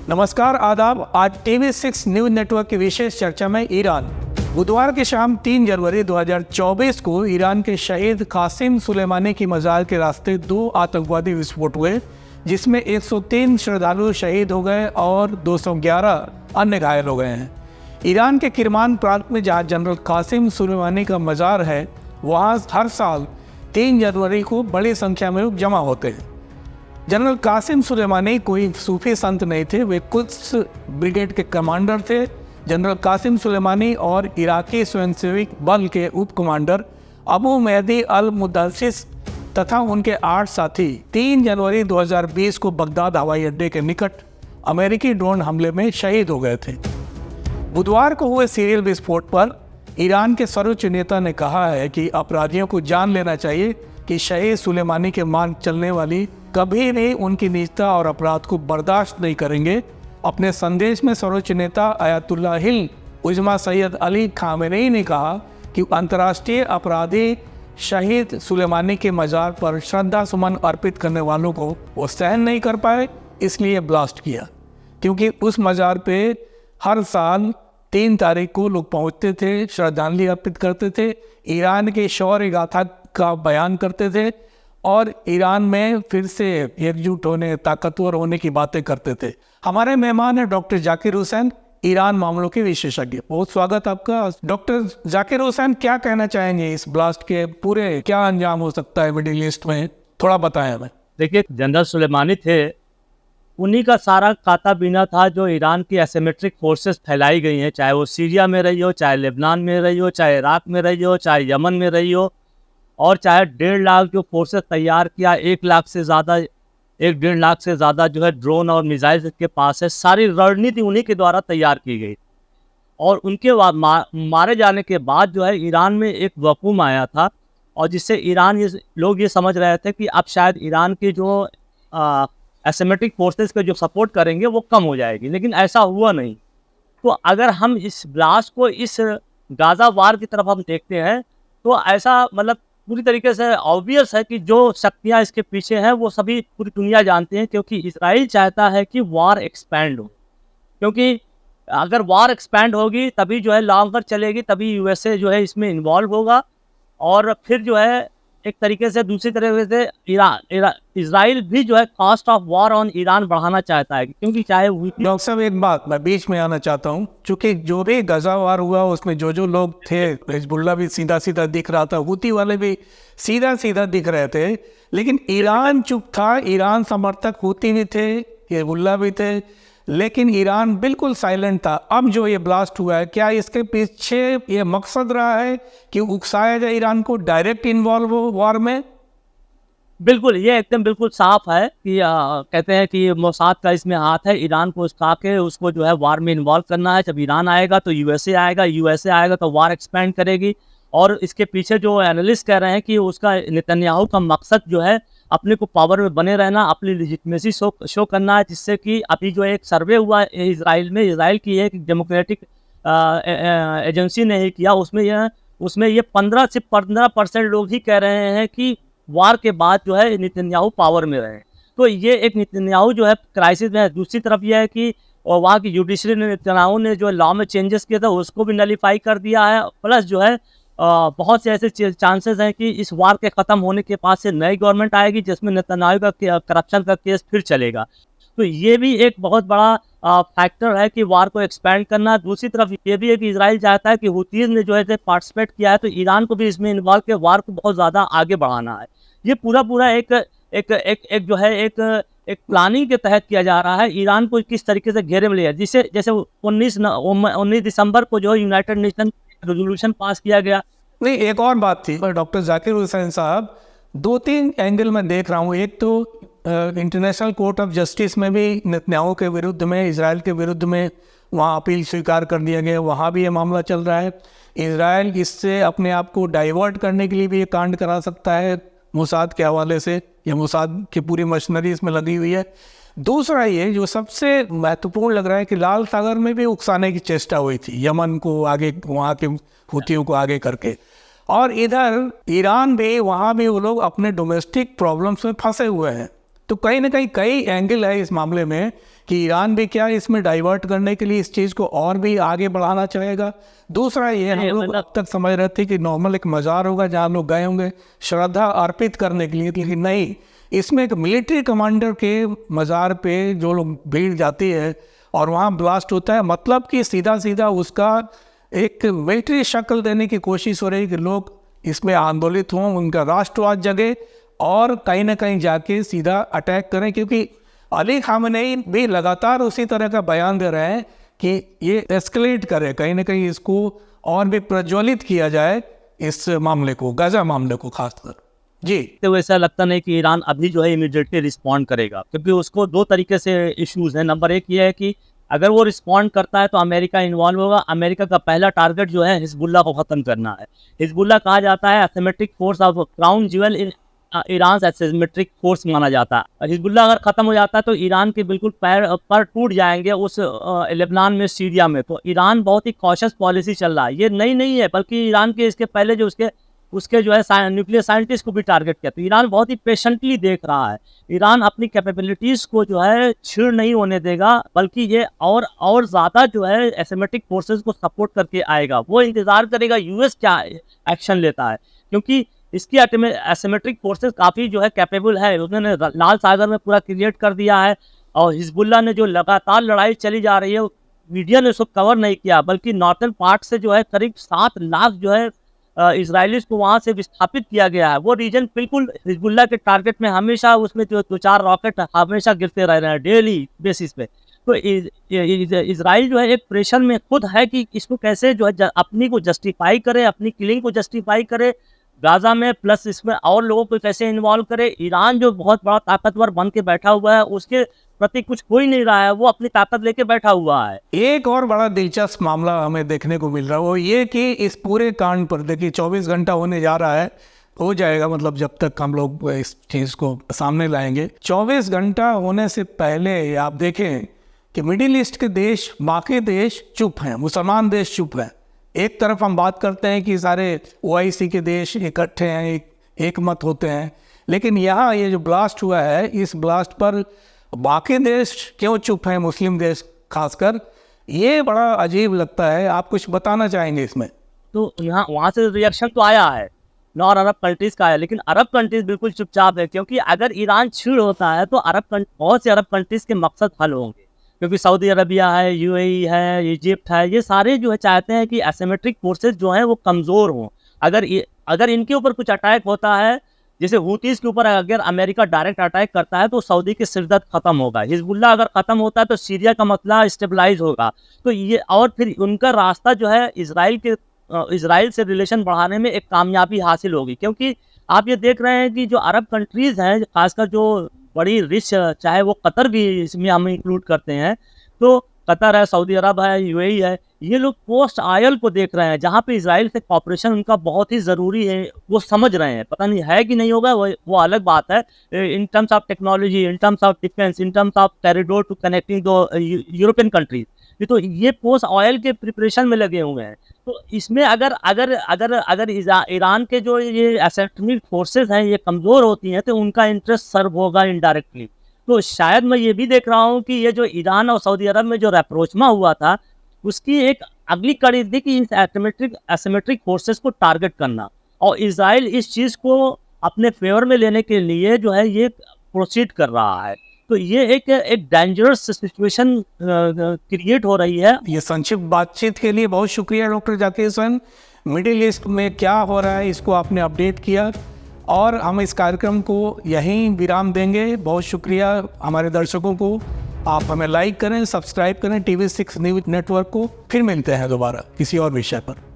नमस्कार, आदाब। आज TV6 न्यूज नेटवर्क की विशेष चर्चा में ईरान। बुधवार की शाम 3 जनवरी 2024 को ईरान के शहीद कासिम सुलेमानी की मजार के रास्ते 2 आतंकवादी विस्फोट हुए, जिसमें 103 श्रद्धालु शहीद हो गए और 211 अन्य घायल हो गए हैं। ईरान के किरमान प्रांत में जहाँ जनरल कासिम सुलेमानी का मजार है, वहाँ हर साल 3 जनवरी को बड़ी संख्या में लोग जमा होते हैं। जनरल कासिम सुलेमानी कोई सूफी संत नहीं थे, वे कुद्स ब्रिगेड के कमांडर थे। जनरल कासिम सुलेमानी और इराकी स्वयंसेवी बल के उप कमांडर अबू मेहदी अल मुदस्सिस तथा उनके 8 साथी 3 जनवरी 2020 को बगदाद हवाई अड्डे के निकट अमेरिकी ड्रोन हमले में शहीद हो गए थे। बुधवार को हुए सीरियल विस्फोट पर ईरान के सर्वोच्च नेता ने कहा है कि अपराधियों को जान लेना चाहिए कि शहीद सुलेमानी के मार्ग चलने वाली कभी भी उनकी निजता और अपराध को बर्दाश्त नहीं करेंगे। अपने संदेश में सर्वोच्च नेता अयातुल्लाहिल उज़्मा सैयद अली खामेनेई ने कहा कि अंतर्राष्ट्रीय अपराधी शहीद सुलेमानी के मजार पर श्रद्धा सुमन अर्पित करने वालों को वो सहन नहीं कर पाए, इसलिए ब्लास्ट किया। क्योंकि उस मजार पे हर साल 3 तारीख को लोग पहुंचते थे, श्रद्धांजलि अर्पित करते थे, ईरान के शौर्य गाथा का बयान करते थे और ईरान में फिर से एकजुट होने, ताकतवर होने की बातें करते थे। हमारे मेहमान हैं डॉक्टर जाकिर हुसैन, ईरान मामलों के विशेषज्ञ। बहुत स्वागत आपका। डॉक्टर जाकिर हुसैन, क्या कहना चाहेंगे इस ब्लास्ट के पूरे क्या अंजाम हो सकता है मिडिल ईस्ट में, थोड़ा बताएं हमें। देखिए, जनरल सुलेमानी थे, उन्हीं का सारा काता बीना था जो ईरान की एसिमेट्रिक फोर्सेस फैलाई गई हैं, चाहे वो सीरिया में रही हो, चाहे लेबनान में रही हो, चाहे इराक में रही हो, चाहे यमन में रही हो, और चाहे 1.5 लाख जो फोर्सेस तैयार किया, 1 लाख से ज़्यादा, 1-1.5 लाख से ज़्यादा जो है ड्रोन और मिसाइल के पास है। सारी रणनीति उन्हीं के द्वारा तैयार की गई और उनके मारे जाने के बाद जो है ईरान में एक वकूम आया था, और जिससे लोग ये समझ रहे थे कि अब शायद ईरान की जो एसिमेट्रिक फोर्सेस के जो सपोर्ट करेंगे वो कम हो जाएगी, लेकिन ऐसा हुआ नहीं। तो अगर हम इस ब्लास्ट को इस गाज़ा वार की तरफ हम देखते हैं तो ऐसा मतलब पूरी तरीके से ऑब्वियस है कि जो शक्तियां इसके पीछे हैं वो सभी पूरी दुनिया जानती हैं, क्योंकि इजराइल चाहता है कि वार एक्सपैंड हो। क्योंकि अगर वार एक्सपैंड होगी तभी जो है लॉन्गर चलेगी, तभी यूएसए जो है इसमें इन्वॉल्व होगा, और फिर जो है एक तरीके से दूसरी तरीके से इजराइल भी जो है cost of war on Iran बढ़ाना चाहता है। क्योंकि चाहे डॉक्टर साहब, एक बात मैं बीच में आना चाहता हूँ, चूँकि जो भी गजा वार हुआ उसमें जो लोग थे, हिजबुल्लाह भी सीधा सीधा दिख रहा था, हुती वाले भी सीधा सीधा दिख रहे थे, लेकिन ईरान चुप था। ईरान समर्थक हुती भी थे, हिजबुल्लाह भी थे, लेकिन ईरान बिल्कुल साइलेंट था। अब जो ये ब्लास्ट हुआ है, क्या इसके पीछे ये मकसद रहा है कि उकसाया जाए ईरान को डायरेक्ट इन्वॉल्व हो वार में? बिल्कुल, ये एकदम बिल्कुल साफ है कि कहते हैं कि मोसाद का इसमें हाथ है। ईरान को उकसा के उसको जो है वार में इन्वॉल्व करना है। जब ईरान आएगा तो यूएसए आएगा, यूएसए आएगा तो वार एक्सपेंड करेगी। और इसके पीछे जो एनालिस्ट कह रहे हैं कि उसका नेतन्याहू का मकसद जो है अपने को पावर में बने रहना, अपनी लेजिटिमेसी शो करना है, जिससे कि अभी जो एक सर्वे हुआ है इजराइल में, इजराइल की एक डेमोक्रेटिक एजेंसी ने ही किया, उसमें ये 15 से 15% लोग ही कह रहे हैं कि वार के बाद जो है नेतन्याहू पावर में रहे। तो ये एक नेतन्याहू जो है क्राइसिस में है। दूसरी तरफ यह है कि और वहाँ की जुडिशरी ने, नेतन्याहू ने जो लॉ में चेंजेस किए थे उसको भी नलीफाई कर दिया है। प्लस जो है बहुत से ऐसे चांसेस हैं कि इस वार के ख़त्म होने के बाद से नई गवर्नमेंट आएगी जिसमें नेतन्याहू का करप्शन का केस फिर चलेगा। तो ये भी एक बहुत बड़ा फैक्टर है कि वार को एक्सपैंड करना। दूसरी तरफ ये भी है कि इजराइल चाहता है कि हुतीज़ ने जो है पार्टिसिपेट किया है, तो ईरान को भी इसमें इन्वॉल्व कर वार को बहुत ज़्यादा आगे बढ़ाना है। ये पूरा एक जो है एक प्लानिंग के तहत किया जा रहा है। ईरान को किस तरीके से घेरे में लिया, जैसे 19 दिसंबर को जो यूनाइटेड नेशन रेजोल्यूशन पास किया गया। नहीं, एक और बात थी डॉक्टर जाकिर हुसैन साहब, 2-3 एंगल में देख रहा हूँ। एक तो इंटरनेशनल कोर्ट ऑफ जस्टिस में भी नेतन्याहू के विरुद्ध में, इजराइल के विरुद्ध में वहाँ अपील स्वीकार कर दिया गया, वहाँ भी ये मामला चल रहा है। इजराइल इससे अपने आप को डाइवर्ट करने के लिए भी ये कांड करा सकता है मोसाद के हवाले से, या मोसाद की पूरी मशीनरी इसमें लगी हुई है। दूसरा ये जो सबसे महत्वपूर्ण लग रहा है कि लाल सागर में भी उकसाने की चेष्टा हुई थी, यमन को आगे, वहाँ के हुतियों को आगे करके, और इधर ईरान भी, वहाँ भी वो लोग अपने डोमेस्टिक प्रॉब्लम्स में फंसे हुए हैं। तो कहीं ना कहीं कई एंगल है इस मामले में कि ईरान भी क्या इसमें डाइवर्ट करने के लिए इस चीज़ को और भी आगे बढ़ाना चाहेगा। दूसरा ये हम लोग अब तक समझ रहे थे कि नॉर्मल एक मज़ार होगा जहाँ लोग गए होंगे श्रद्धा अर्पित करने के लिए, लेकिन नहीं, इसमें एक मिलिट्री कमांडर के मज़ार पे जो लोग भीड़ जाती है और वहाँ ब्लास्ट होता है, मतलब कि सीधा सीधा उसका एक मिलिट्री शक्ल देने की कोशिश हो रही है कि लोग इसमें आंदोलित हों, उनका राष्ट्रवाद जगे और कहीं ना कहीं जाके सीधा अटैक करें, क्योंकि अली खामेनेई भी लगातार उसी तरह का बयान दे रहे हैं कि ये एस्केलेट करे, कहीं ना कहीं इसको और भी प्रज्वलित किया जाए, इस मामले को, गाजा मामले को खासकर। जी, तो ऐसा लगता नहीं कि ईरान अभी जो है इमीडिएटली रिस्पॉन्ड करेगा, क्योंकि उसको दो तरीके से इश्यूज हैं। नंबर एक ये है कि अगर वो रिस्पॉन्ड करता है तो अमेरिका इन्वॉल्व होगा। अमेरिका का पहला टारगेट जो है हिजबुल्लाह को ख़त्म करना है। हिजबुल्लाह कहा जाता है asymmetric force of crown jewel in Iran asymmetric force माना जाता है। और हिजबुल्लाह अगर ख़त्म हो जाता है तो ईरान के बिल्कुल पैर पर टूट जाएंगे उस लेबनान में, सीरिया में। तो ईरान बहुत ही कॉशियस पॉलिसी चल रहा है। ये नई नहीं है, बल्कि ईरान के इसके पहले जो उसके जो है न्यूक्लियर साइंटिस्ट को भी टारगेट किया। तो ईरान बहुत ही पेशेंटली देख रहा है। ईरान अपनी कैपेबिलिटीज़ को जो है छीड़ नहीं होने देगा, बल्कि ये और ज़्यादा जो है एसिमेट्रिक फोर्सेस को सपोर्ट करके आएगा। वो इंतज़ार करेगा यूएस क्या एक्शन लेता है, क्योंकि इसकी एसिमेट्रिक फोर्सेस काफ़ी जो है कैपेबल है। उन्होंने लाल सागर में पूरा क्रिएट कर दिया है। और हिजबुल्लाह ने जो लगातार लड़ाई चली जा रही है, मीडिया ने उसको कवर नहीं किया, बल्कि नॉर्थन पार्ट से जो है करीब 7 लाख जो है इजरायलीज को वहाँ से विस्थापित किया गया है। वो रीजन बिल्कुल हिजबुल्लाह के टारगेट में हमेशा, उसमें जो 2-4 रॉकेट हमेशा गिरते रह रहे हैं डेली बेसिस पे। तो इजराइल जो है एक प्रेशर में खुद है कि इसको कैसे जो है अपनी को जस्टिफाई करे, अपनी किलिंग को जस्टिफाई करे गाजा में, प्लस इसमें और लोगों को कैसे इन्वॉल्व करे। ईरान जो बहुत बड़ा ताकतवर बन के बैठा हुआ है, उसके प्रति कुछ हो ही नहीं रहा है, वो अपनी ताकत लेके बैठा हुआ है। एक और बड़ा दिलचस्प मामला हमें देखने को मिल रहा है, वो ये कि इस पूरे कांड पर देखिए 24 घंटा होने जा रहा है, हो जाएगा मतलब जब तक हम लोग इस चीज़ को सामने लाएंगे। 24 घंटा होने से पहले आप देखें कि मिडिल ईस्ट के देश, बाकी देश चुप हैं, मुसलमान देश चुप हैं। एक तरफ हम बात करते हैं कि सारे OIC के देश इकट्ठे हैं, एक मत होते हैं, लेकिन यहाँ ये जो ब्लास्ट हुआ है, इस ब्लास्ट पर बाकी देश क्यों चुप हैं, मुस्लिम देश खासकर, ये बड़ा अजीब लगता है। आप कुछ बताना चाहेंगे इसमें? तो यहाँ वहाँ से रिएक्शन तो आया है, नॉन अरब कंट्रीज़ का है, लेकिन अरब कंट्रीज़ बिल्कुल चुपचाप है, क्योंकि अगर ईरान छीड़ होता है तो बहुत से अरब कंट्रीज़ के मकसद हल होंगे। क्योंकि सऊदी अरबिया है, UAE है, इजिप्ट है, ये सारे जो है चाहते हैं कि एसिमेट्रिक फोर्सेस जो हैं वो कमज़ोर हों। अगर इनके ऊपर कुछ अटैक होता है, जैसे हूतीज़ के ऊपर अगर अमेरिका डायरेक्ट अटैक करता है तो सऊदी के सिरदर्द ख़त्म होगा। हिजबुल्लाह अगर ख़त्म होता है तो सीरिया का मसला स्टेबलाइज होगा। तो ये, और फिर उनका रास्ता जो है इजराइल से रिलेशन बढ़ाने में एक कामयाबी हासिल होगी। क्योंकि आप ये देख रहे हैं कि जो अरब कंट्रीज़ हैं, खासकर जो बड़ी रिच, चाहे वो कतर भी इसमें हम इंक्लूड करते हैं, तो कतर है, सऊदी अरब है, UAE है, ये लोग पोस्ट आयल को देख रहे हैं, जहाँ पे इजराइल से कॉपरेशन उनका बहुत ही ज़रूरी है। वो समझ रहे हैं, पता नहीं है कि नहीं होगा, वो अलग बात है। In terms of technology, in terms of defence, in terms of corridor to connecting दो यूरोपियन कंट्रीज, ये पोस्ट ऑयल के प्रिपरेशन में लगे हुए हैं। तो इसमें अगर ईरान के जो ये एसिमेट्रिक फोर्सेस हैं ये कमज़ोर होती हैं तो उनका इंटरेस्ट सर्व होगा इनडायरेक्टली। तो शायद मैं ये भी देख रहा हूँ कि ये जो ईरान और सऊदी अरब में जो रैप्रोचमा हुआ था, उसकी एक अगली कड़ी थी कि इस एसिमेट्रिक फोर्सेस को टारगेट करना, और इजराइल इस चीज़ को अपने फेवर में लेने के लिए जो है ये प्रोसीड कर रहा है। तो ये एक डेंजरस सिचुएशन क्रिएट हो रही है। ये संक्षिप्त बातचीत के लिए बहुत शुक्रिया doctor Zakir Hussain. Middle east में क्या हो रहा है इसको आपने अपडेट किया, और हम इस कार्यक्रम को यहीं विराम देंगे। बहुत शुक्रिया हमारे दर्शकों को। आप हमें लाइक करें, सब्सक्राइब करें TV6 न्यूज़ नेटवर्क को। फिर मिलते हैं दोबारा किसी और विषय पर।